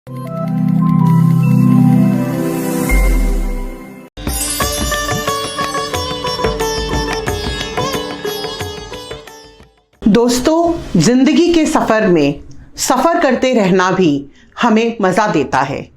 दोस्तों, जिंदगी के सफर में सफर करते रहना भी हमें मजा देता है,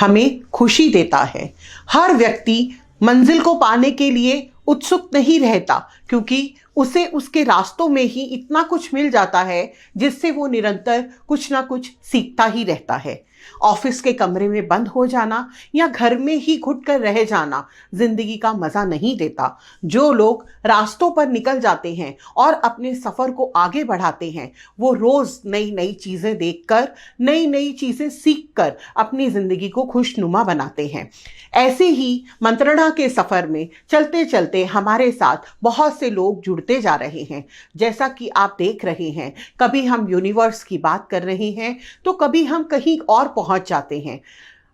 हमें खुशी देता है। हर व्यक्ति मंजिल को पाने के लिए उत्सुक नहीं रहता, क्योंकि उसे उसके रास्तों में ही इतना कुछ मिल जाता है जिससे वो निरंतर कुछ ना कुछ सीखता ही रहता है। ऑफिस के कमरे में बंद हो जाना या घर में ही घुट कर रह जाना जिंदगी का मजा नहीं देता। जो लोग रास्तों पर निकल जाते हैं और अपने सफर को आगे बढ़ाते हैं, वो रोज नई नई चीजें देखकर, नई नई चीजें सीखकर अपनी जिंदगी को खुशनुमा बनाते हैं। ऐसे ही मंत्रणा के सफर में चलते चलते हमारे साथ बहुत से लोग जुड़ते जा रहे हैं। जैसा कि आप देख रहे हैं, कभी हम यूनिवर्स की बात कर रहे हैं तो कभी हम कहीं और पहुंच जाते हैं।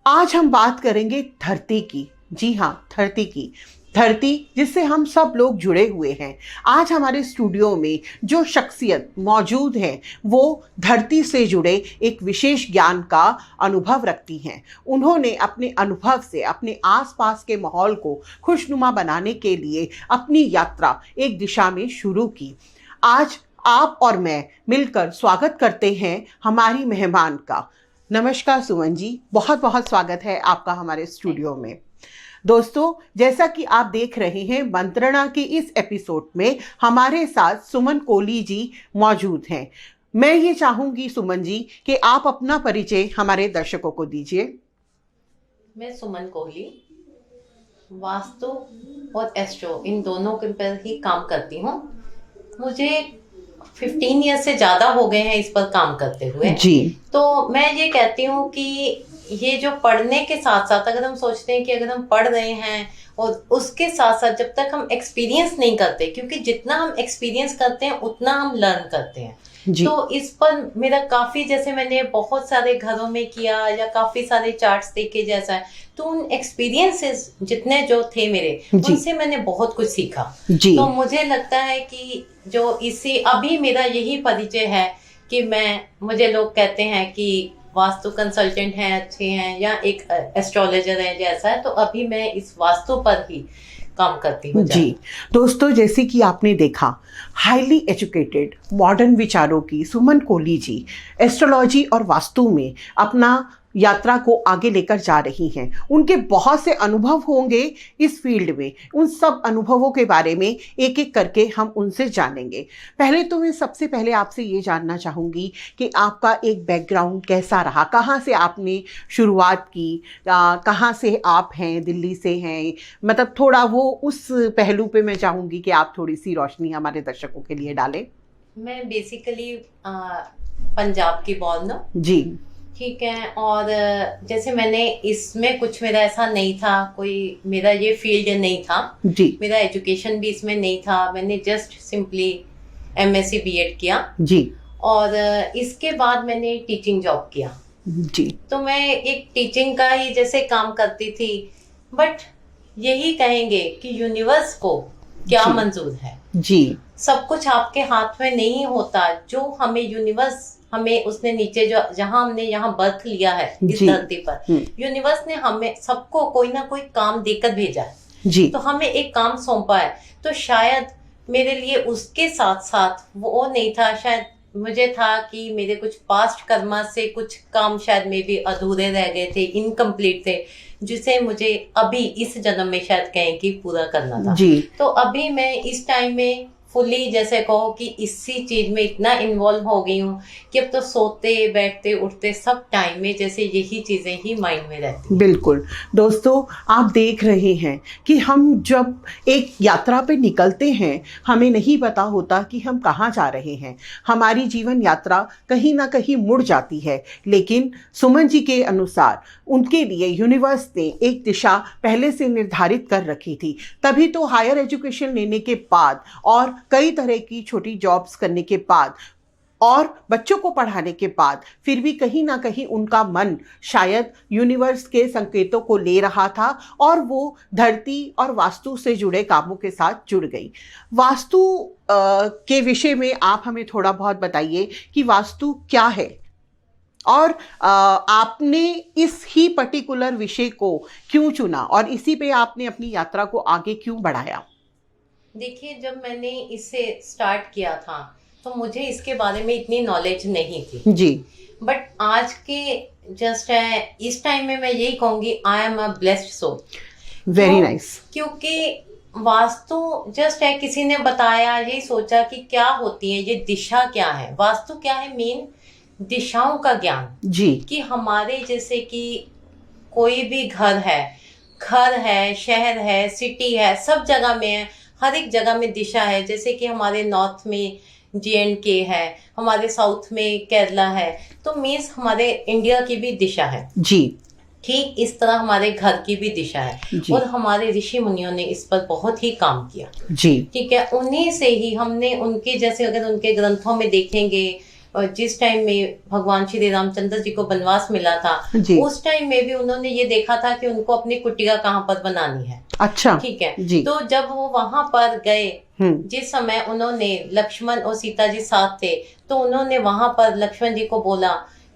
आज हम बात करेंगे धरती की। जी हाँ, धरती की। धरती जिससे हम सब लोग जुड़े हुए हैं। आज हमारे स्टूडियो में जो शख्सियत मौजूद है वो धरती से जुड़े एक विशेष ज्ञान का अनुभव रखती हैं। उन्होंने अपने अनुभव से अपने आसपास के माहौल को खुशनुमा बनाने के लिए अपनी यात्रा एक दिशा में शुरू की। आज आप और मैं मिलकर स्वागत करते हैं हमारी मेहमान का। नमस्कार सुमन जी, बहुत बहुत स्वागत है आपका हमारे स्टूडियो में। दोस्तों, जैसा कि आप देख रहे हैं, मंत्रणा के इस एपिसोड में हमारे साथ सुमन कोहली जी मौजूद हैं। मैं ये चाहूंगी सुमन जी कि आप अपना परिचय हमारे दर्शकों को दीजिए। मैं सुमन कोहली वास्तु और एस्ट्रो इन दोनों के पर ही काम करती हूँ। मुझे 15 ईयर से ज़्यादा हो गए हैं इस पर काम करते हुए जी। तो मैं ये कहती हूँ कि ये जो पढ़ने के साथ साथ अगर हम सोचते हैं कि अगर हम पढ़ रहे हैं और उसके साथ साथ जब तक हम एक्सपीरियंस नहीं करते, क्योंकि जितना हम एक्सपीरियंस करते हैं उतना हम लर्न करते हैं जी। तो इस पर मेरा काफ़ी, जैसे मैंने बहुत सारे घरों में किया या काफ़ी सारे चार्ट्स देखे जैसा है, तो उन एक्सपीरियंसेस जितने जो थे मेरे, उनसे मैंने बहुत कुछ सीखा जी। तो मुझे लगता है कि जो इसी अभी मेरा यही परिचय है कि मुझे लोग कहते हैं कि वास्तु कंसल्टेंट हैं, अच्छे हैं, या एक एस्ट्रोलॉजर है जैसा है, तो अभी मैं इस वास्तु पर ही काम करती हूँ जी। दोस्तों, जैसे कि आपने देखा, हाईली एजुकेटेड मॉडर्न विचारों की सुमन कोहली जी एस्ट्रोलॉजी और वास्तु में अपना यात्रा को आगे लेकर जा रही हैं। उनके बहुत से अनुभव होंगे इस फील्ड में। उन सब अनुभवों के बारे में एक एक करके हम उनसे जानेंगे। पहले तो मैं सबसे पहले आपसे ये जानना चाहूँगी कि आपका एक बैकग्राउंड कैसा रहा, कहाँ से आपने शुरुआत की, कहाँ से आप हैं, दिल्ली से हैं, मतलब थोड़ा वो उस पहलू पे मैं चाहूँगी कि आप थोड़ी सी रोशनी हमारे दर्शकों के लिए डालें। मैं बेसिकली पंजाब की बॉर्न हूँ जी, ठीक है। और जैसे मैंने इसमें कुछ मेरा ऐसा नहीं था, कोई मेरा ये फील्ड नहीं था जी। मेरा एजुकेशन भी इसमें नहीं था। मैंने जस्ट सिंपली MSc B.Ed किया जी। और इसके बाद मैंने टीचिंग जॉब किया जी। तो मैं एक टीचिंग का ही जैसे काम करती थी, बट यही कहेंगे कि यूनिवर्स को क्या मंजूर है जी। सब कुछ आपके हाथ में नहीं होता। जो हमें यूनिवर्स, हमें उसने नीचे जो जहां हमने यहाँ बर्थ लिया है इस धरती पर, यूनिवर्स ने हमें सबको कोई ना कोई काम देकर भेजा है जी। तो हमें एक काम सौंपा है, तो शायद मेरे लिए उसके साथ साथ वो नहीं था, शायद मुझे था कि मेरे कुछ पास्ट कर्मा से कुछ काम शायद मे भी अधूरे रह गए थे, इनकम्प्लीट थे, जिसे मुझे अभी इस जन्म में शायद कहें कि पूरा करना था जी। तो अभी मैं इस टाइम में फुली, जैसे कहो कि इसी चीज में इतना इन्वॉल्व हो गई हूँ कि अब तो सोते बैठते उठते सब टाइम में जैसे यही चीजें ही माइंड में रहती। बिल्कुल। दोस्तों, आप देख रहे हैं कि हम जब एक यात्रा पे निकलते हैं, हमें नहीं पता होता कि हम कहाँ जा रहे हैं। हमारी जीवन यात्रा कहीं ना कहीं मुड़ जाती है, लेकिन सुमन जी के अनुसार उनके लिए यूनिवर्स ने एक दिशा पहले से निर्धारित कर रखी थी। तभी तो हायर एजुकेशन लेने के बाद और कई तरह की छोटी जॉब्स करने के बाद और बच्चों को पढ़ाने के बाद फिर भी कहीं ना कहीं उनका मन शायद यूनिवर्स के संकेतों को ले रहा था और वो धरती और वास्तु से जुड़े कामों के साथ जुड़ गई। वास्तु के विषय में आप हमें थोड़ा बहुत बताइए कि वास्तु क्या है। और आपने इस ही पर्टिकुलर विषय को क्यों चुना और इसी पे आपने अपनी यात्रा को आगे क्यों बढ़ाया? देखिए, जब मैंने इसे स्टार्ट किया था तो मुझे इसके बारे में इतनी नॉलेज नहीं थी जी, बट आज के जस्ट इस टाइम में मैं यही कहूंगी, I am a blessed soul. Very nice. क्योंकि वास्तु जस्ट है, किसी ने बताया, यही सोचा कि क्या होती है ये दिशा, क्या है वास्तु, क्या है मेन दिशाओं का ज्ञान जी, कि हमारे जैसे कि कोई भी घर है, शहर है, सिटी है, सब जगह में है, हर एक जगह में दिशा है। जैसे कि हमारे नॉर्थ में J&K है, हमारे साउथ में केरला है, तो मीन्स हमारे इंडिया की भी दिशा है जी, ठीक इस तरह हमारे घर की भी दिशा है। जी, और हमारे ऋषि मुनियों ने इस पर बहुत ही काम किया जी, ठीक है। उन्हीं से ही हमने उनके जैसे अगर उनके ग्रंथों में देखेंगे, और जिस टाइम में भगवान श्री रामचंद्र जी को वनवास मिला था जी, उस टाइम में भी उन्होंने ये देखा था कि उनको अपनी कुटिया कहाँ पर बनानी है। अच्छा, ठीक है जी, तो जब वो वहां पर गए, हम्म, जिस समय उन्होंने, लक्ष्मण और सीता जी साथ थे, तो उन्होंने वहां पर लक्ष्मण जी को बोला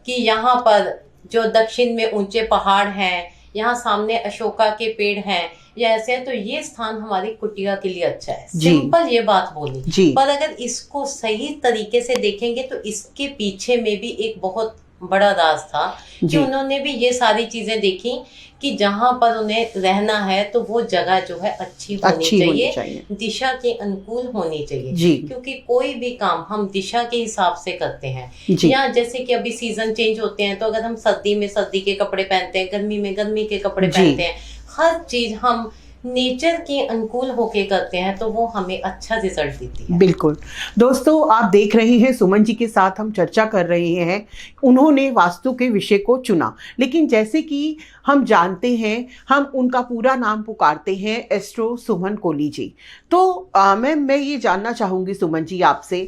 कि यहाँ पर जो दक्षिण में ऊंचे पहाड़ हैं, यहाँ सामने अशोका के पेड़ हैं या ऐसे है, तो ये स्थान हमारी कुटिया के लिए अच्छा है। जी, सिंपल ये बात बोली जी, पर अगर इसको सही तरीके से देखेंगे तो इसके पीछे में भी एक बहुत बड़ा राज था कि जी, उन्होंने भी ये सारी चीजें देखी कि जहां पर उन्हें रहना है तो वो जगह जो है अच्छी होनी चाहिए, दिशा के अनुकूल होनी चाहिए जी, क्योंकि कोई भी काम हम दिशा के हिसाब से करते हैं। जी, या जैसे कि अभी सीजन चेंज होते हैं तो अगर हम सर्दी में सर्दी के कपड़े पहनते हैं, गर्मी में गर्मी के कपड़े जी, पहनते हैं, हर चीज हम नेचर के अनुकूल होके करते हैं तो वो हमें अच्छा रिजल्ट देती है। बिल्कुल। दोस्तों, आप देख रहे हैं सुमन जी के साथ हम चर्चा कर रहे हैं। उन्होंने वास्तु के विषय को चुना, लेकिन जैसे कि हम जानते हैं, हम उनका पूरा नाम पुकारते हैं एस्ट्रो सुमन कोली जी। तो मैं ये जानना चाहूंगी सुमन जी आपसे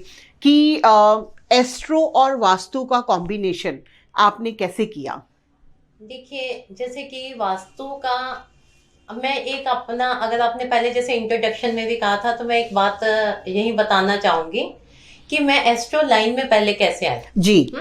कि एस्ट्रो और वास्तु का कॉम्बिनेशन आपने कैसे किया? देखिए, जैसे कि वास्तु का मैं एक अपना, अगर आपने पहले जैसे इंट्रोडक्शन में भी कहा था, तो मैं एक बात यही बताना चाहूंगी कि मैं एस्ट्रो लाइन में पहले कैसे आई जी,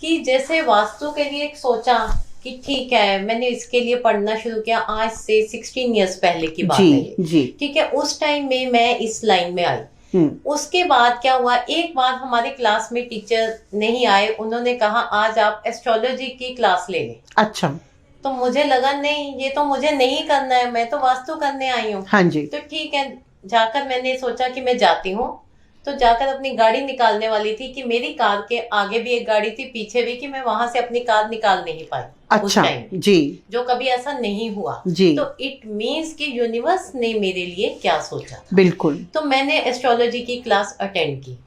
कि जैसे वास्तु के लिए सोचा कि ठीक है, मैंने इसके लिए पढ़ना शुरू किया आज से 16 इयर्स पहले की बात जी, है ये। जी, ठीक है, उस टाइम में मैं इस लाइन में आई। उसके बाद क्या हुआ, एक बार हमारे क्लास में टीचर नहीं आए, उन्होंने कहा आज आप एस्ट्रोलॉजी की क्लास ले लें। अच्छा, तो मुझे लगा नहीं, ये तो मुझे नहीं करना है, मैं तो वास्तु करने आई हूँ। हाँ जी, तो ठीक है, जाकर मैंने सोचा कि मैं जाती हूँ। तो जाकर अपनी गाड़ी निकालने वाली थी कि मेरी कार के आगे भी एक गाड़ी थी, पीछे भी, कि मैं वहां से अपनी कार निकाल नहीं पाई। उस अच्छा, टाइम जी, जो कभी ऐसा नहीं हुआ जी, तो इट मीन्स कि यूनिवर्स ने मेरे लिए क्या सोचा था। बिल्कुल, तो मैंने एस्ट्रोलॉजी की क्लास अटेंड की,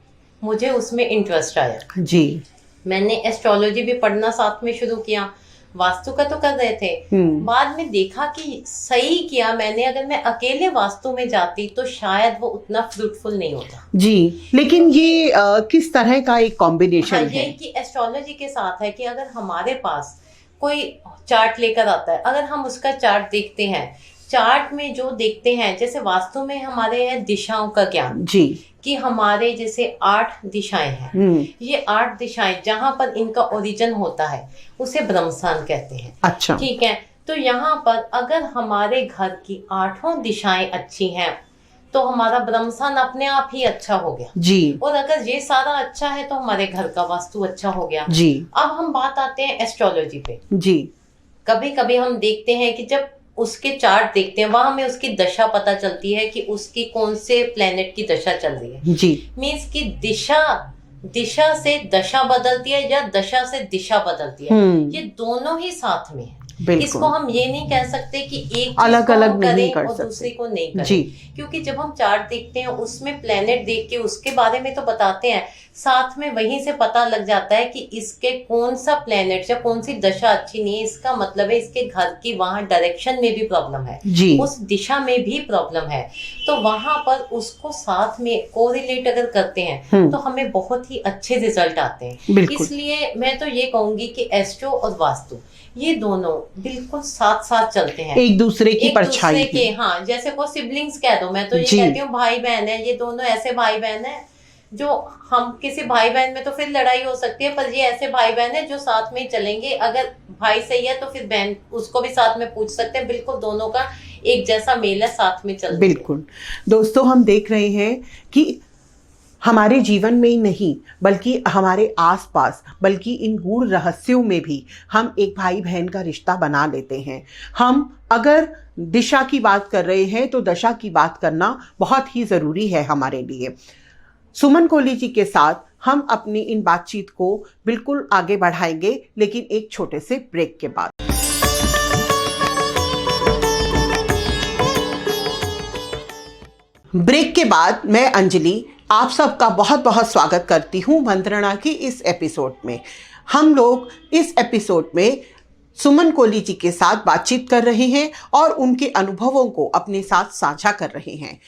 मुझे उसमें इंटरेस्ट आया, जी, मैंने एस्ट्रोलॉजी भी पढ़ना साथ में शुरू किया, वास्तु का तो कर रहे थे। बाद में देखा कि सही किया मैंने, अगर मैं अकेले वास्तु में जाती तो शायद वो उतना फ्रूटफुल नहीं होता। जी, लेकिन ये किस तरह का एक कॉम्बिनेशन ये है? कि एस्ट्रोलॉजी के साथ है कि अगर हमारे पास कोई चार्ट लेकर आता है, अगर हम उसका चार्ट देखते हैं, चार्ट में जो देखते हैं, जैसे वास्तु में हमारे है दिशाओं का ज्ञान जी, कि हमारे जैसे 8 दिशाएं हैं, ये 8 दिशाएं जहां पर इनका ओरिजिन होता है उसे ब्रह्मस्थान कहते हैं। अच्छा, ठीक है, तो यहाँ पर अगर हमारे घर की 8 दिशाएं अच्छी हैं तो हमारा ब्रह्मस्थान अपने आप ही अच्छा हो गया जी, और अगर ये सारा अच्छा है तो हमारे घर का वास्तु अच्छा हो गया। जी, अब हम बात आते हैं एस्ट्रोलॉजी पे। जी, कभी कभी हम देखते हैं कि जब उसके चार्ट देखते हैं, वहां हमें उसकी दशा पता चलती है कि उसकी कौन से प्लेनेट की दशा चल रही है। जी, मीन्स की दिशा से दशा बदलती है या दशा से दिशा बदलती है, ये दोनों ही साथ में है। इसको हम ये नहीं कह सकते कि एक अलग अलग नहीं करें कर और दूसरी को नहीं करें जी, क्योंकि जब हम चार्ट देखते हैं उसमें प्लेनेट देख के उसके बारे में तो बताते हैं, साथ में वहीं से पता लग जाता है कि इसके कौन सा प्लेनेट या कौन सी दशा अच्छी नहीं है। इसका मतलब है इसके घर की वहां डायरेक्शन में भी प्रॉब्लम है जी, उस दिशा में भी प्रॉब्लम है, तो वहां पर उसको साथ में कोरिलेट अगर करते हैं तो हमें बहुत ही अच्छे रिजल्ट आते हैं। इसलिए मैं तो ये कहूंगी कि एस्ट्रो और वास्तु ये दोनों बिल्कुल साथ साथ चलते हैं, एक दूसरे की परछाई के। हाँ, जैसे को सिबलिंग्स कह दो, मैं तो ये कहती हूँ भाई बहन है, ये दोनों ऐसे भाई बहन है जो हम किसी भाई बहन में तो फिर लड़ाई हो सकती है, पर ये ऐसे भाई बहन है जो साथ में ही चलेंगे। अगर भाई सही है तो फिर बहन उसको भी साथ में पूछ सकते हैं। बिल्कुल दोनों का एक जैसा मेल है, साथ में चल। बिल्कुल दोस्तों, हम देख रहे हैं कि हमारे जीवन में ही नहीं बल्कि हमारे आसपास, बल्कि इन गूढ़ रहस्यों में भी हम एक भाई बहन का रिश्ता बना लेते हैं। हम अगर दिशा की बात कर रहे हैं तो दशा की बात करना बहुत ही ज़रूरी है हमारे लिए। सुमन कोहली जी के साथ हम अपनी इन बातचीत को बिल्कुल आगे बढ़ाएंगे, लेकिन एक छोटे से ब्रेक के बाद। ब्रेक के बाद मैं अंजलि आप सबका बहुत बहुत स्वागत करती हूँ मंत्रणा की इस एपिसोड में। हम लोग इस एपिसोड में सुमन कोहली जी के साथ बातचीत कर रहे हैं और उनके अनुभवों को अपने साथ साझा कर रहे हैं।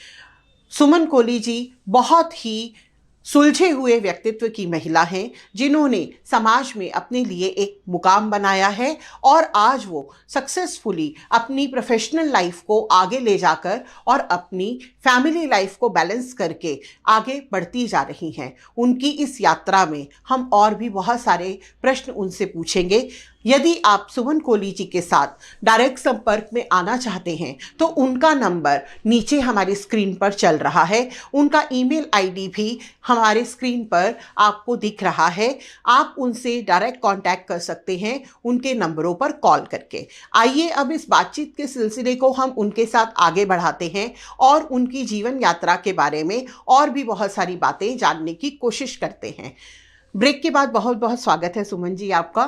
सुमन कोहली जी बहुत ही सुलझे हुए व्यक्तित्व की महिला हैं, जिन्होंने समाज में अपने लिए एक मुकाम बनाया है और आज वो सक्सेसफुली अपनी प्रोफेशनल लाइफ को आगे ले जाकर और अपनी फैमिली लाइफ को बैलेंस करके आगे बढ़ती जा रही हैं। उनकी इस यात्रा में हम और भी बहुत सारे प्रश्न उनसे पूछेंगे। यदि आप सुमन कोहली जी के साथ डायरेक्ट संपर्क में आना चाहते हैं तो उनका नंबर नीचे हमारी स्क्रीन पर चल रहा है, उनका ईमेल आईडी भी हमारे स्क्रीन पर आपको दिख रहा है। आप उनसे डायरेक्ट कांटेक्ट कर सकते हैं उनके नंबरों पर कॉल करके। आइए अब इस बातचीत के सिलसिले को हम उनके साथ आगे बढ़ाते हैं और उनकी जीवन यात्रा के बारे में और भी बहुत सारी बातें जानने की कोशिश करते हैं। ब्रेक के बाद बहुत बहुत स्वागत है सुमन जी आपका।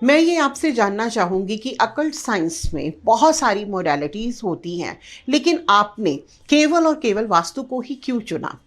मैं ये आपसे जानना चाहूँगी कि अकल्ट साइंस में बहुत सारी मोडालिटीज़ होती हैं, लेकिन आपने केवल और केवल वास्तु को ही क्यों चुना?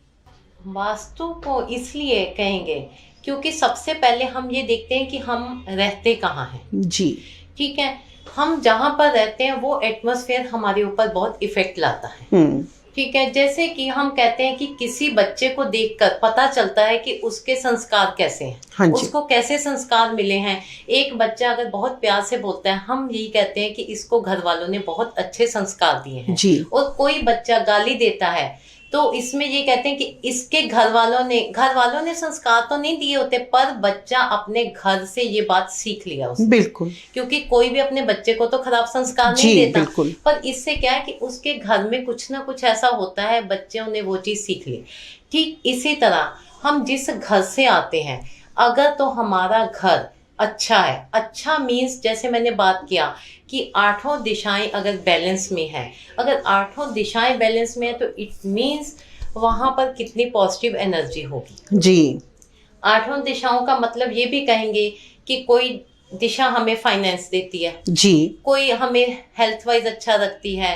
वास्तु को इसलिए कहेंगे क्योंकि सबसे पहले हम ये देखते हैं कि हम रहते कहाँ हैं। जी ठीक है, हम जहाँ पर रहते हैं वो एटमॉस्फेयर हमारे ऊपर बहुत इफेक्ट लाता है। ठीक है, जैसे कि हम कहते हैं कि किसी बच्चे को देखकर पता चलता है कि उसके संस्कार कैसे हैं। हाँ, उसको कैसे संस्कार मिले हैं। एक बच्चा अगर बहुत प्यार से बोलता है, हम यही कहते हैं कि इसको घर वालों ने बहुत अच्छे संस्कार दिए हैं जी। और कोई बच्चा गाली देता है तो इसमें ये कहते हैं कि इसके घर वालों ने संस्कार तो नहीं दिए होते, पर बच्चा अपने घर से ये बात सीख लिया उसने। बिल्कुल, क्योंकि कोई भी अपने बच्चे को तो खराब संस्कार नहीं देता। बिल्कुल। पर इससे क्या है कि उसके घर में कुछ ना कुछ ऐसा होता है, बच्चों ने वो चीज सीख ली। ठीक इसी तरह हम जिस घर से आते हैं, अगर तो हमारा घर अच्छा है, अच्छा मीन्स जैसे मैंने बात किया कि आठों दिशाएं अगर बैलेंस में है, अगर आठों दिशाएं बैलेंस में है तो इट मीन्स वहां पर कितनी पॉजिटिव एनर्जी होगी। जी। आठों दिशाओं का मतलब ये भी कहेंगे कि कोई दिशा हमें फाइनेंस देती है जी, कोई हमें हेल्थ वाइज अच्छा रखती है।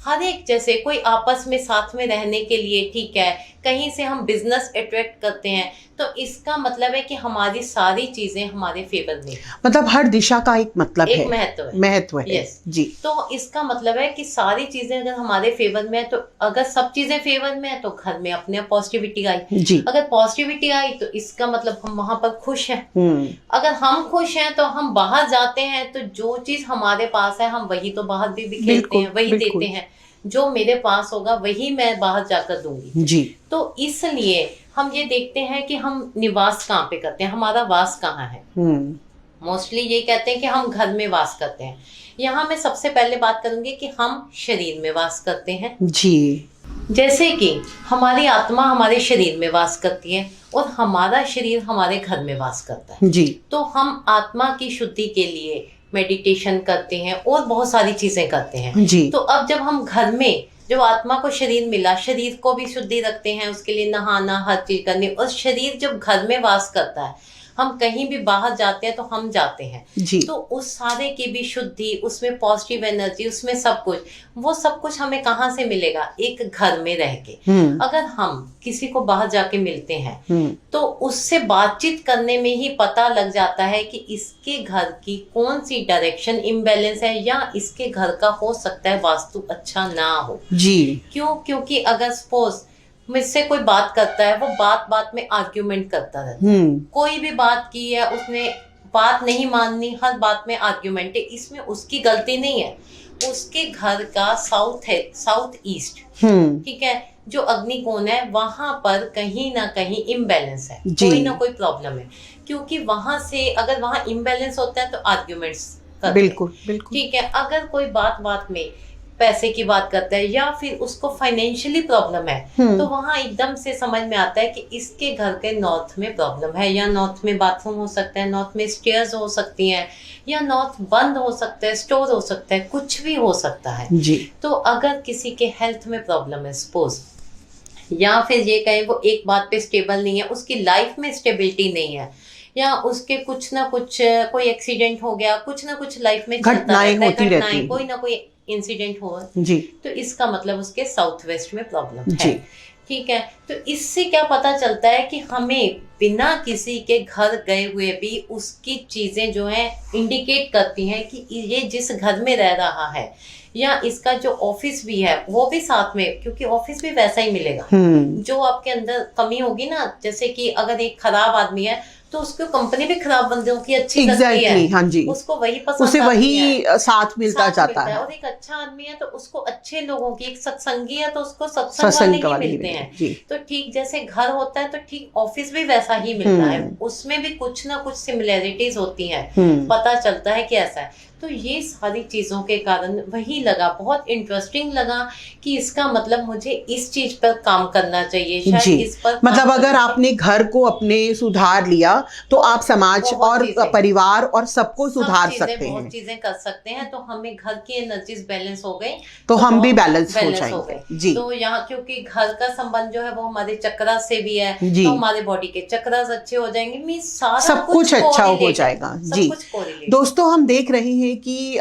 हर एक जैसे कोई आपस में साथ में रहने के लिए, ठीक है, कहीं से हम बिजनेस अट्रैक्ट करते हैं तो इसका मतलब है कि हमारी सारी चीजें हमारे फेवर में, मतलब हर दिशा का एक मतलब एक है, महत्व है। यस जी। तो इसका मतलब है कि सारी चीजें अगर हमारे फेवर में है तो अगर सब चीजें फेवर में है तो घर में अपने पॉजिटिविटी आई। जी। अगर पॉजिटिविटी आई तो इसका मतलब हम वहां पर खुश हैं। अगर हम खुश हैं तो हम बाहर जाते हैं तो जो चीज हमारे पास है हम वही तो बाहर भी बिखेरते हैं, वही देते हैं। जो मेरे पास होगा वही मैं बाहर जाकर दूंगी। जी। तो इसलिए हम ये देखते हैं कि हम निवास कहाँ पे करते हैं, हमारा वास कहाँ है। मोस्टली ये कहते हैं कि हम घर में वास करते हैं। यहाँ मैं सबसे पहले बात करूंगी कि हम शरीर में वास करते हैं। जी। जैसे कि हमारी आत्मा हमारे शरीर में वास करती है और हमारा शरीर हमारे घर में वास करता है। जी। तो हम आत्मा की शुद्धि के लिए मेडिटेशन करते हैं और बहुत सारी चीजें करते हैं। जी। तो अब जब हम घर में जो आत्मा को शरीर मिला, शरीर को भी शुद्धि रखते हैं, उसके लिए नहाना, हर चीज करनी। और शरीर जब घर में वास करता है, हम कहीं भी बाहर जाते हैं तो हम जाते हैं। जी। तो उस सारे की भी शुद्धि, उसमें पॉजिटिव एनर्जी, उसमें सब कुछ, वो सब कुछ हमें कहाँ से मिलेगा? एक घर में रह के। अगर हम किसी को बाहर जाके मिलते हैं तो उससे बातचीत करने में ही पता लग जाता है कि इसके घर की कौन सी डायरेक्शन इम्बैलेंस है या इसके घर का हो सकता है वास्तु अच्छा ना हो। जी। क्यों? क्योंकि अगर सपोज मुझसे कोई बात करता है, वो बात बात में आर्ग्यूमेंट करता रहता है। कोई भी बात की है उसने बात नहीं माननी, हर बात में आर्ग्यूमेंट है, इसमें उसकी गलती नहीं है, उसके घर का साउथ है, साउथ ईस्ट, ठीक है, जो अग्निकोण है वहां पर कहीं ना कहीं इम्बैलेंस है, कोई ना कोई प्रॉब्लम है, क्योंकि वहां से अगर वहां इम्बैलेंस होता है तो आर्ग्यूमेंट्स करते हैं, बिल्कुल बिल्कुल, ठीक है। अगर कोई बात में पैसे की बात करता है या फिर उसको फाइनेंशियली प्रॉब्लम है, तो वहां एकदम से समझ में आता है कि इसके घर के नॉर्थ में प्रॉब्लम है, या नॉर्थ में बाथरूम हो सकता है, नॉर्थ में स्टेयर्स हो सकती हैं, या नॉर्थ बंद हो सकता है, स्टोर हो सकता है, कुछ भी हो सकता है जी। तो अगर किसी के हेल्थ में प्रॉब्लम है सपोज, या फिर ये कहें वो एक बात पे स्टेबल नहीं है, उसकी लाइफ में स्टेबिलिटी नहीं है, या उसके कुछ ना कुछ कोई एक्सीडेंट हो गया, कुछ ना कुछ लाइफ में घटनाएं होती रहती हैं, कोई ना कोई इंसिडेंट हो जी, तो इसका मतलब उसके साउथ वेस्ट में प्रॉब्लम है, ठीक है। तो इससे क्या पता चलता है कि हमें बिना किसी के घर गए हुए भी उसकी चीजें जो है इंडिकेट करती हैं कि ये जिस घर में रह रहा है, या इसका जो ऑफिस भी है वो भी साथ में, क्योंकि ऑफिस भी वैसा ही मिलेगा, जो आपके अंदर कमी होगी ना, जैसे कि अगर एक खराब आदमी है तो उसको कंपनी भी खराब बंदों की अच्छी लगती है, हाँ जी, उसको वही पसंद, उसे वही साथ मिलता जाता है। और एक अच्छा आदमी है तो उसको अच्छे लोगों की, एक सत्संगी है तो उसको सत्संग वाले ही मिलते हैं। तो ठीक जैसे घर होता है तो ठीक ऑफिस भी वैसा ही मिलता है, उसमें भी कुछ ना कुछ सिमिलैरिटीज होती हैं, पता चलता है कि ऐसा है। तो ये सारी चीजों के कारण वही लगा, बहुत इंटरेस्टिंग लगा कि इसका मतलब मुझे इस चीज पर काम करना चाहिए, शायद इस पर मतलब अगर आपने घर को अपने सुधार लिया तो आप समाज और परिवार और सबको सुधार सकते हैं, बहुत चीजें कर सकते हैं। तो हमें घर की एनर्जीज बैलेंस हो गई तो हम भी बैलेंस हो जाएंगे जी। तो यहाँ क्योंकि घर का संबंध जो है वो हमारे चक्रा से भी है, तो हमारे बॉडी के चक्रास अच्छे हो जाएंगे, मींस सारा सब कुछ अच्छा हो जाएगा जी। दोस्तों हम देख रहे हैं कि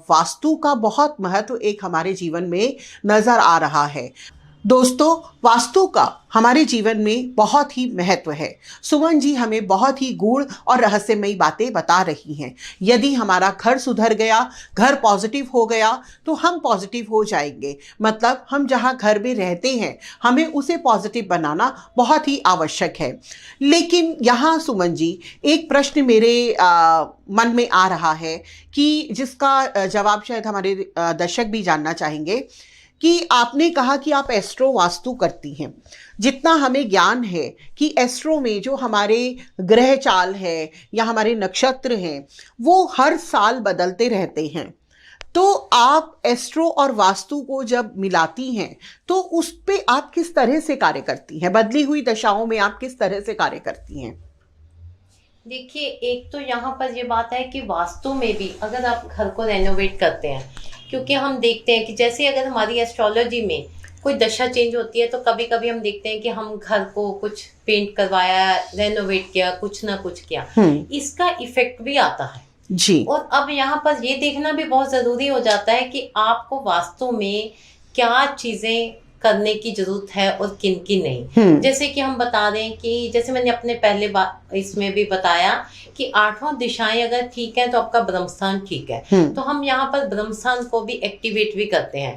वास्तु का बहुत महत्व एक हमारे जीवन में नजर आ रहा है। दोस्तों वास्तु का हमारे जीवन में बहुत ही महत्व है। सुमन जी हमें बहुत ही गूढ़ और रहस्यमयी बातें बता रही हैं। यदि हमारा घर सुधर गया, घर पॉजिटिव हो गया तो हम पॉजिटिव हो जाएंगे। मतलब हम जहां घर में रहते हैं हमें उसे पॉजिटिव बनाना बहुत ही आवश्यक है। लेकिन यहाँ सुमन जी एक प्रश्न मेरे मन में आ रहा है कि जिसका जवाब शायद हमारे दर्शक भी जानना चाहेंगे कि आपने कहा कि आप एस्ट्रो वास्तु करती हैं। जितना हमें ज्ञान है कि एस्ट्रो में जो हमारे ग्रह चाल है या हमारे नक्षत्र हैं वो हर साल बदलते रहते हैं, तो आप एस्ट्रो और वास्तु को जब मिलाती हैं तो उस पे आप किस तरह से कार्य करती हैं? बदली हुई दशाओं में आप किस तरह से कार्य करती हैं? देखिए एक तो यहाँ पर ये बात है कि वास्तु में भी अगर आप घर को रेनोवेट करते हैं, क्योंकि हम देखते हैं कि जैसे अगर हमारी एस्ट्रोलॉजी में कोई दशा चेंज होती है तो कभी कभी हम देखते हैं कि हम घर को कुछ पेंट करवाया, रेनोवेट किया, कुछ ना कुछ किया, इसका इफेक्ट भी आता है जी। और अब यहाँ पर ये देखना भी बहुत जरूरी हो जाता है कि आपको वास्तु में क्या चीजें करने की जरूरत है और किन की नहीं। जैसे कि हम बता रहे हैं कि जैसे मैंने अपने पहले इसमें भी बताया कि 8 दिशाएं अगर ठीक है तो आपका ब्रह्मस्थान ठीक है, तो हम यहाँ पर ब्रह्मस्थान को भी एक्टिवेट भी करते हैं।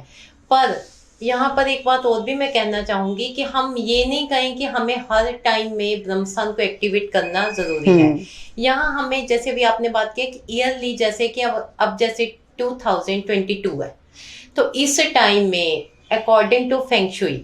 पर यहाँ पर एक बात और भी मैं कहना चाहूंगी कि हम ये नहीं कहें कि हमें हर टाइम में ब्रह्मस्थान को एक्टिवेट करना जरूरी है। यहाँ हमें जैसे भी आपने बात की कि ईयरली, जैसे कि अब जैसे 2022 है तो इस टाइम में अकॉर्डिंग टू फेंग शुई,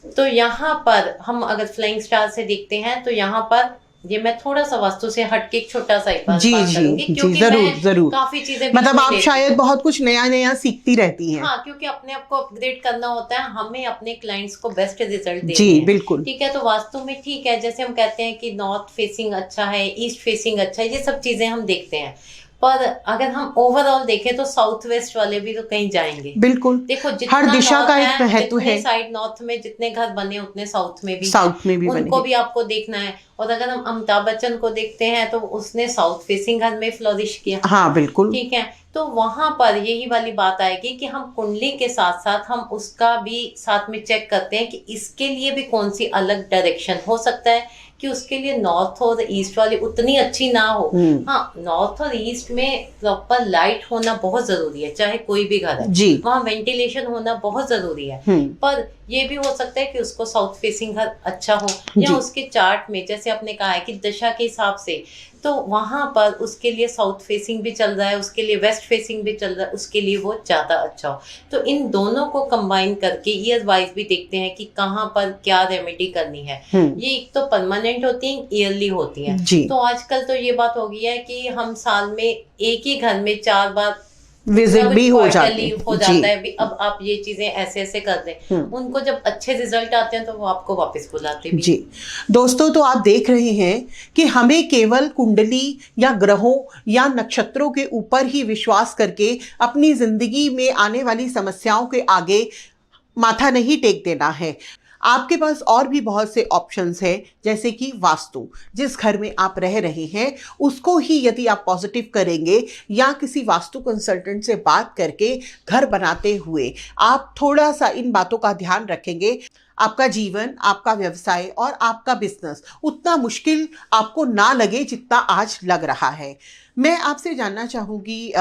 तो यहाँ पर हम अगर फ्लाइंग स्टार से देखते हैं तो यहाँ पर ये मैं थोड़ा सा वास्तु से हटके एक छोटा सा एक बात करूंगी, क्योंकि जरूर काफी चीजें मतलब आप शायद बहुत कुछ नया नया सीखती रहती हैं। हाँ, क्योंकि अपने आप को अपग्रेड करना होता है, हमें अपने क्लाइंट्स को बेस्ट रिजल्ट देने जी बिल्कुल ठीक है। तो वास्तु में ठीक है, जैसे हम कहते हैं कि नॉर्थ फेसिंग अच्छा है, ईस्ट फेसिंग अच्छा है, ये सब चीजें हम देखते हैं। पर अगर हम ओवरऑल देखें तो साउथ वेस्ट वाले भी तो कहीं जाएंगे। बिल्कुल, देखो हर दिशा का एक महत्व है। साइड नॉर्थ में जितने घर बने उतने साउथ में भी उनको भी आपको देखना है। और अगर हम अमिताभ बच्चन को देखते हैं तो उसने साउथ फेसिंग घर में फ्लोरिश किया। हाँ बिल्कुल, ठीक है। तो वहां पर यही वाली बात आएगी कि हम कुंडली के साथ साथ हम उसका भी साथ में चेक करते हैं कि इसके लिए भी कौन सी अलग डायरेक्शन हो सकता है कि उसके लिए नॉर्थ और ईस्ट वाली उतनी अच्छी ना हो। हाँ, नॉर्थ और ईस्ट में प्रॉपर लाइट होना बहुत जरूरी है, चाहे कोई भी घर है, वहाँ वेंटिलेशन होना बहुत जरूरी है। पर ये भी हो सकता है कि उसको साउथ फेसिंग घर अच्छा हो, या उसके चार्ट में जैसे आपने कहा है कि दशा के हिसाब से, तो वहां पर उसके लिए साउथ फेसिंग भी चल रहा है, उसके लिए वेस्ट फेसिंग भी चल रहा है, उसके लिए वो ज्यादा अच्छा हो। तो इन दोनों को कंबाइन करके ईयर वाइज भी देखते हैं कि कहाँ पर क्या रेमेडी करनी है। ये एक तो परमानेंट होती है, ईयरली होती है। तो आजकल तो ये बात हो गई है कि हम साल में एक ही घर में 4 बार विजिट भी हो जाता है। भी अब आप ये चीजें ऐसे ऐसे कर दें, उनको जब अच्छे रिजल्ट आते हैं तो वो आपको वापस बुलाते भी। जी दोस्तों, तो आप देख रहे हैं कि हमें केवल कुंडली या ग्रहों या नक्षत्रों के ऊपर ही विश्वास करके अपनी जिंदगी में आने वाली समस्याओं के आगे माथा नहीं टेक देना है। आपके पास और भी बहुत से ऑप्शंस हैं, जैसे कि वास्तु। जिस घर में आप रह रहे हैं उसको ही यदि आप पॉजिटिव करेंगे या किसी वास्तु कंसल्टेंट से बात करके घर बनाते हुए आप थोड़ा सा इन बातों का ध्यान रखेंगे, आपका जीवन, आपका व्यवसाय और आपका बिजनेस उतना मुश्किल आपको ना लगे जितना आज लग रहा है। मैं आपसे जानना चाहूँगी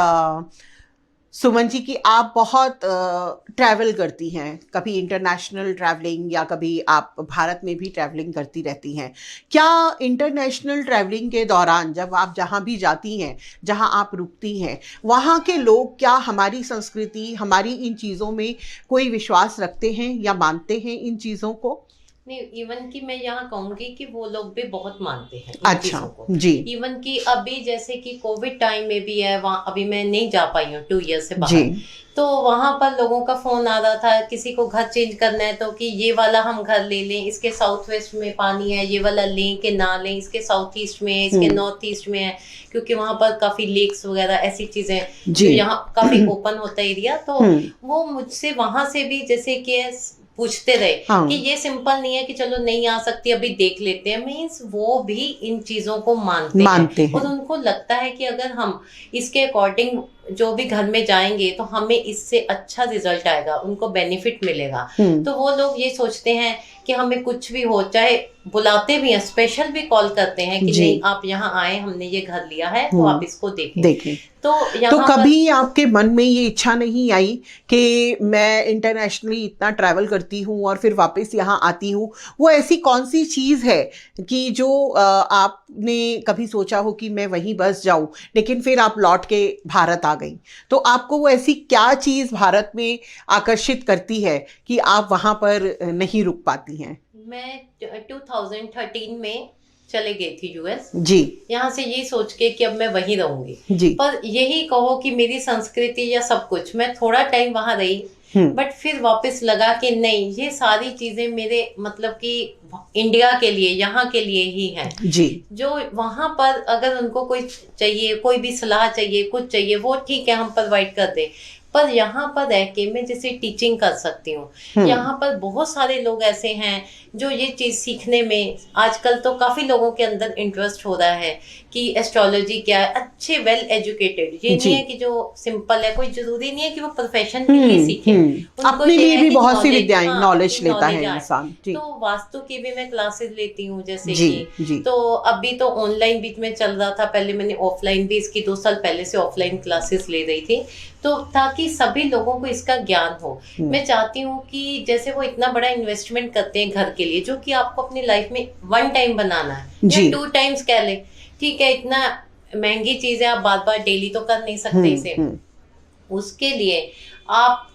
सुमन जी कि आप बहुत ट्रैवल करती हैं, कभी इंटरनेशनल ट्रैवलिंग या कभी आप भारत में भी ट्रैवलिंग करती रहती हैं। क्या इंटरनेशनल ट्रैवलिंग के दौरान जब आप जहाँ भी जाती हैं, जहाँ आप रुकती हैं, वहाँ के लोग क्या हमारी संस्कृति, हमारी इन चीज़ों में कोई विश्वास रखते हैं या मानते हैं इन चीज़ों को? नहीं, इवन कि मैं यहाँ कहूंगी कि वो लोग भी बहुत मानते हैं इन अच्छा चीजों को। जी। इवन कि अभी जैसे कि कोविड टाइम में भी है, वहाँ अभी मैं नहीं जा पाई हूँ 2 ईयर से बाहर, तो वहां पर लोगों का फोन आ रहा था, किसी को घर चेंज करना है तो कि ये वाला हम घर ले लें, इसके साउथ वेस्ट में पानी है, ये वाला लें कि ना लें, इसके साउथ ईस्ट में है, इसके नॉर्थ ईस्ट में है, क्योंकि वहां पर काफी लेक्स वगैरह ऐसी चीजें जो यहाँ काफी ओपन होता है एरिया। तो वो मुझसे वहां से भी जैसे कि पूछते रहे कि ये सिंपल नहीं है कि चलो नहीं आ सकती, अभी देख लेते हैं। मीन्स वो भी इन चीजों को मानते हैं और उनको लगता है कि अगर हम इसके अकॉर्डिंग जो भी घर में जाएंगे तो हमें इससे अच्छा रिजल्ट आएगा, उनको बेनिफिट मिलेगा। तो वो लोग ये सोचते हैं कि हमें कुछ भी हो, चाहे बुलाते भी हैं, स्पेशल भी कॉल करते हैं कि नहीं आप यहाँ आए, हमने ये घर लिया है तो आप इसको देखें। तो कभी आपके मन में ये इच्छा नहीं आई कि मैं इंटरनेशनली इतना ट्रैवल करती हूँ और फिर वापस यहाँ आती हूँ, वो ऐसी कौन सी चीज़ है कि जो आपने कभी सोचा हो कि मैं वहीं बस जाऊँ, लेकिन फिर आप लौट के भारत आ गई, तो आपको वो ऐसी क्या चीज़ भारत में आकर्षित करती है कि आप वहाँ पर नहीं रुक पाती हैं? मैं 2013 में चले गई थी यूएस जी, यहाँ से ये सोच के कि अब मैं वहीं रहूंगी जी। पर यही कहो कि मेरी संस्कृति या सब कुछ, मैं थोड़ा टाइम वहां रही बट फिर वापस लगा कि नहीं, ये सारी चीजें मेरे मतलब कि इंडिया के लिए, यहाँ के लिए ही हैं जी। जो वहां पर अगर उनको कोई चाहिए, कोई भी सलाह चाहिए, कुछ चाहिए, वो ठीक है हम प्रोवाइड कर दे, पर यहाँ पर रह के मैं जैसे टीचिंग कर सकती हूँ। यहाँ पर बहुत सारे लोग ऐसे हैं जो ये चीज सीखने में आजकल तो काफी लोगों के अंदर इंटरेस्ट हो रहा है कि एस्ट्रोलॉजी क्या है, अच्छे वेल एजुकेटेड, ये नहीं है कि जो सिंपल है, कोई जरूरी नहीं है कि वो प्रोफेशन के लिए सीखे, अपने लिए भी बहुत सी विद्याएं, नॉलेज लेता है इंसान। तो वास्तु की भी मैं क्लासेस लेती हूँ जैसे कि, तो अभी तो ऑनलाइन बीच में चल रहा था, पहले मैंने ऑफलाइन भी इसकी 2 साल पहले से ऑफलाइन क्लासेस ले रही थी, तो ताकि सभी लोगों को इसका ज्ञान हो। मैं चाहती हूँ कि जैसे वो इतना बड़ा इन्वेस्टमेंट करते हैं घर के लिए, जो कि आपको अपनी लाइफ में 1 टाइम बनाना है या 2 टाइम्स कह ले, ठीक है, इतना महंगी चीज है, आप बार बार डेली तो कर नहीं सकते इसे, उसके लिए आप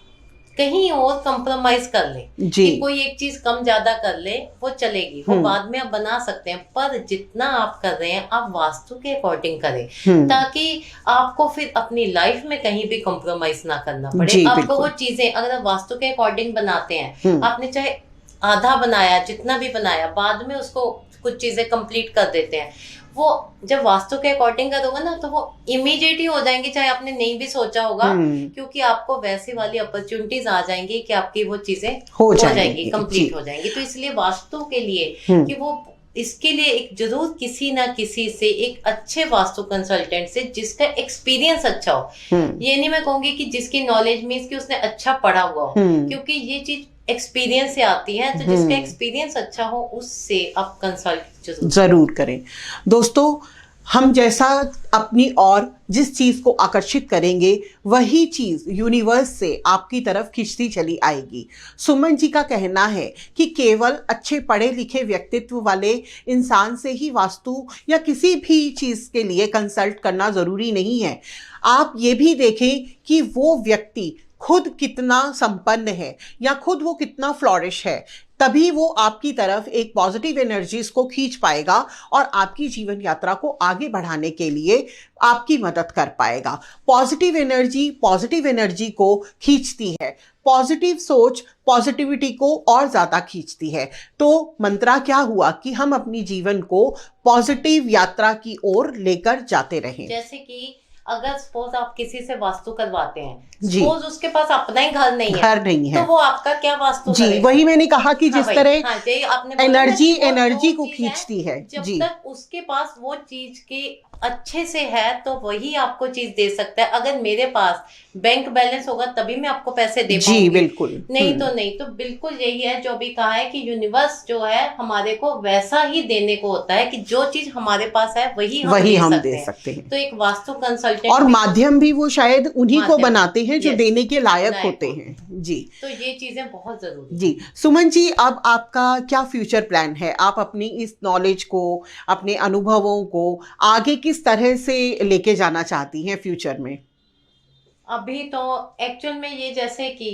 कहीं और कंप्रोमाइज कर ले कि कोई एक चीज कम ज्यादा कर ले, वो चलेगी, वो बाद में आप बना सकते हैं, पर जितना आप कर रहे हैं आप वास्तु के अकॉर्डिंग करें, ताकि आपको फिर अपनी लाइफ में कहीं भी कंप्रोमाइज ना करना पड़े। आपको वो चीजें अगर आप वास्तु के अकॉर्डिंग बनाते हैं, आपने चाहे आधा बनाया, जितना भी बनाया, बाद में उसको कुछ चीजें कंप्लीट कर देते हैं, वो जब वास्तु के अकॉर्डिंग करोगे ना तो वो इमीडिएट ही हो जाएंगे, चाहे आपने नहीं भी सोचा होगा, क्योंकि आपको वैसे वाली अपॉर्चुनिटीज आ जाएंगी कि आपकी वो चीजें हो जाएंगी, कंप्लीट हो जाएंगी। तो इसलिए वास्तु के लिए कि वो इसके लिए एक जरूर किसी ना किसी से, एक अच्छे वास्तु कंसल्टेंट से जिसका एक्सपीरियंस अच्छा हो, ये नहीं मैं कहूंगी कि जिसकी नॉलेज मीन्स कि उसने अच्छा पढ़ा हुआ हो, क्योंकि ये चीज एक्सपीरियंस से आती है, तो जिसका एक्सपीरियंस अच्छा हो उससे आप कंसल्ट जरूर करें। दोस्तों, हम जैसा अपनी और जिस चीज़ को आकर्षित करेंगे वही चीज़ यूनिवर्स से आपकी तरफ खिंचती चली आएगी। सुमन जी का कहना है कि केवल अच्छे पढ़े लिखे व्यक्तित्व वाले इंसान से ही वास्तु या किसी भी चीज़ के लिए कंसल्ट करना ज़रूरी नहीं है। आप ये भी देखें कि वो व्यक्ति खुद कितना संपन्न है या खुद वो कितना फ्लॉरिश है, तभी वो आपकी तरफ एक पॉजिटिव एनर्जीज को खींच पाएगा और आपकी जीवन यात्रा को आगे बढ़ाने के लिए आपकी मदद कर पाएगा। पॉजिटिव एनर्जी को खींचती है, पॉजिटिव सोच पॉजिटिविटी को और ज़्यादा खींचती है। तो मंत्रा क्या हुआ कि हम अपनी जीवन को पॉजिटिव यात्रा की ओर लेकर जाते रहें। जैसे कि अगर सपोज आप किसी से वास्तु करवाते हैं, सपोज उसके पास अपना ही घर नहीं है, तो वो आपका क्या वास्तु जी, वही मैंने कहा कि जिस तरह आपने एनर्जी को खींचती है, जब तक उसके पास वो चीज के अच्छे से है तो वही आपको चीज दे सकता है। अगर मेरे पास बैंक बैलेंस होगा तभी मैं आपको पैसे दे पाऊंगी। जी बिल्कुल, नहीं तो बिल्कुल यही है जो भी कहा है कि यूनिवर्स जो है हमारे को वैसा ही देने को होता है कि जो चीज हमारे पास है वही हम दे सकते हैं। तो एक वास्तु कंसल्टेंट और माध्यम भी वो शायद उन्हीं को बनाते हैं जो देने के लायक होते हैं। जी, तो ये चीजें बहुत जरूरी। जी सुमन जी, अब आपका क्या फ्यूचर प्लान है? आप अपनी इस नॉलेज को, अपने अनुभवों को आगे किस तरह से लेके जाना चाहती हैं फ्यूचर में? अभी तो एक्चुअल में ये जैसे कि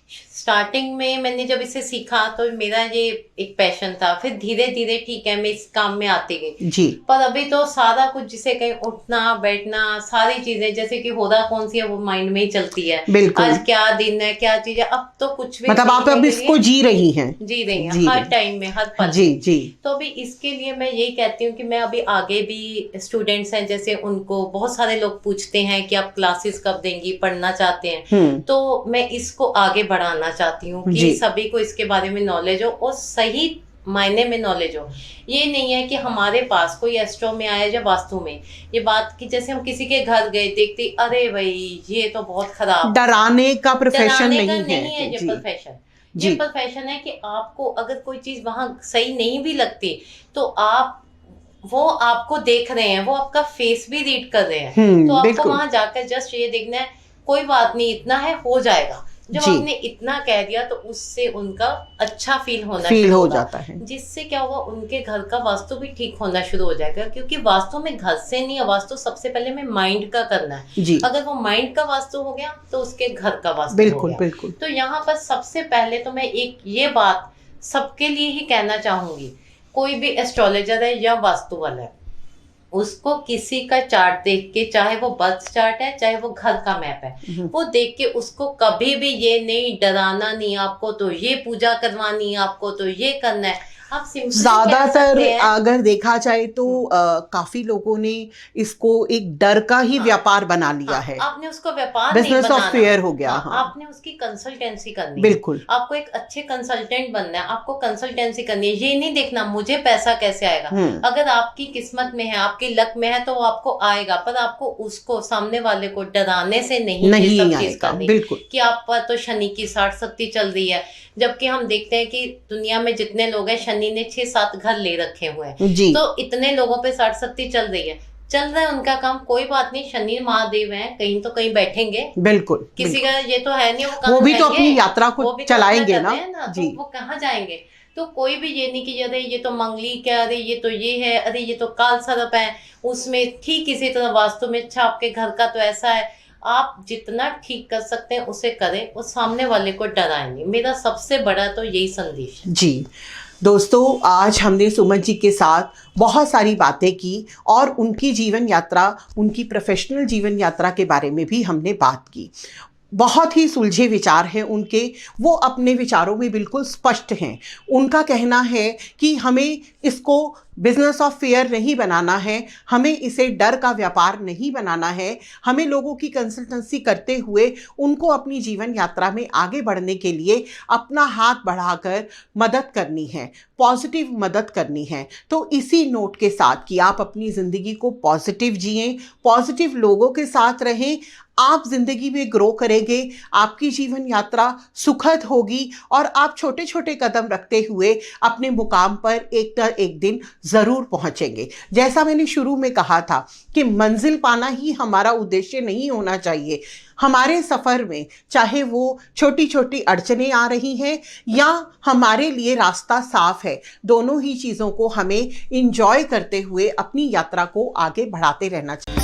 स्टार्टिंग में मैंने जब इसे सीखा तो मेरा ये एक पैशन था, फिर धीरे धीरे ठीक है मैं इस काम में आती गई जी। पर अभी तो सारा कुछ जिसे कहीं उठना बैठना सारी चीजें जैसे कि होदा कौन सी है वो माइंड में ही चलती है। आज क्या दिन है, क्या चीज है, अब तो कुछ भी मतलब आप अब इसको जी रही हैं हर टाइम में, हर पल। जी। तो अभी इसके लिए मैं यही कहती हूँ कि मैं अभी आगे भी स्टूडेंट्स हैं जैसे उनको बहुत सारे लोग पूछते हैं कि आप क्लासेस कब देंगी, पढ़ना चाहते हैं, तो मैं इसको आगे बढ़ाना चाहती हूँ कि सभी को इसके बारे में नॉलेज हो और सही मायने में नॉलेज हो। ये नहीं है कि हमारे पास कोई एस्ट्रो में आया या वास्तु में ये बात कि जैसे हम किसी के घर गए देखते अरे भाई ये तो बहुत खराब, डराने का प्रोफेशन नहीं है ये प्रोफेशन। ये प्रोफेशन है कि आपको अगर कोई चीज वहां सही नहीं भी लगती तो वो आपको देख रहे हैं, वो आपका फेस भी रीड कर रहे हैं, तो आपको वहां जाकर जस्ट ये देखना है कोई बात नहीं, इतना है हो जाएगा। जब आपने इतना कह दिया तो उससे उनका अच्छा फील हो जाता है, जिससे क्या होगा उनके घर का वास्तु भी ठीक होना शुरू हो जाएगा। क्योंकि वास्तु में घर से नहीं है, वास्तु सबसे पहले में माइंड का करना है। अगर वो माइंड का वास्तु हो गया तो उसके घर का वास्तु हो गया। बिल्कुल। तो यहाँ पर सबसे पहले तो मैं एक ये बात सबके लिए ही कहना चाहूंगी, कोई भी एस्ट्रोलॉजर है या वास्तु वाला है उसको किसी का चार्ट देख के, चाहे वो बर्थ चार्ट है चाहे वो घर का मैप है, वो देख के उसको कभी भी ये नहीं डराना नहीं आपको तो ये पूजा करवानी है, आपको तो ये करना है। आप ज्यादातर अगर देखा जाए तो काफी लोगों ने इसको एक डर का ही व्यापार बना लिया है। आपने उसको व्यापार बिजनेस ऑफ फियर हो गया। आपने उसकी कंसल्टेंसी करनी बिल्कुल। आपको एक अच्छे कंसल्टेंट बनना है, आपको कंसल्टेंसी करनी है। ये नहीं देखना मुझे पैसा कैसे आएगा, अगर आपकी किस्मत में है, आपकी लक में है तो वो आपको आएगा, पर आपको उसको सामने वाले को डराने से नहीं आएगा। बिल्कुल। कि आप पर तो शनि की 60 शक्ति चल रही है, जबकि हम देखते हैं कि दुनिया में जितने लोग हैं शनि ने 6-7 घर ले रखे हुए हैं, तो इतने लोगों पे 60 शक्ति चल रही है, चल रहा है उनका काम, कोई बात नहीं, शनि महादेव हैं, कहीं तो कहीं बैठेंगे। बिल्कुल। किसी का ये तो है नहीं वो भी तो अपनी यात्रा को चलाएंगे ना जी। तो वो कहाँ जाएंगे? तो कोई भी ये नहीं कि अरे ये तो मंगली क्या, अरे ये तो ये है, अरे ये तो काल सर्प है, उसमें ठीक इसी तरह वास्तु में अच्छा आपके घर का तो ऐसा है। आप जितना ठीक कर सकते हैं उसे करें, उस सामने वाले को डराएं नहीं। मेरा सबसे बड़ा तो यही संदेश है। जी दोस्तों, आज हमने सुमन जी के साथ बहुत सारी बातें की और उनकी जीवन यात्रा, उनकी प्रोफेशनल जीवन यात्रा के बारे में भी हमने बात की। बहुत ही सुलझे विचार हैं उनके, वो अपने विचारों में बिल्कुल स्पष्ट हैं। उनका कहना है कि हमें इसको बिजनेस ऑफ फेयर नहीं बनाना है, हमें इसे डर का व्यापार नहीं बनाना है, हमें लोगों की कंसल्टेंसी करते हुए उनको अपनी जीवन यात्रा में आगे बढ़ने के लिए अपना हाथ बढ़ाकर मदद करनी है, पॉजिटिव मदद करनी है। तो इसी नोट के साथ कि आप अपनी ज़िंदगी को पॉजिटिव जिएं, पॉजिटिव लोगों के साथ रहें, आप जिंदगी में ग्रो करेंगे, आपकी जीवन यात्रा सुखद होगी और आप छोटे छोटे कदम रखते हुए अपने मुकाम पर एक न एक दिन ज़रूर पहुंचेंगे। जैसा मैंने शुरू में कहा था कि मंजिल पाना ही हमारा उद्देश्य नहीं होना चाहिए। हमारे सफ़र में चाहे वो छोटी छोटी अड़चनें आ रही हैं या हमारे लिए रास्ता साफ है, दोनों ही चीज़ों को हमें इंजॉय करते हुए अपनी यात्रा को आगे बढ़ाते रहना चाहिए।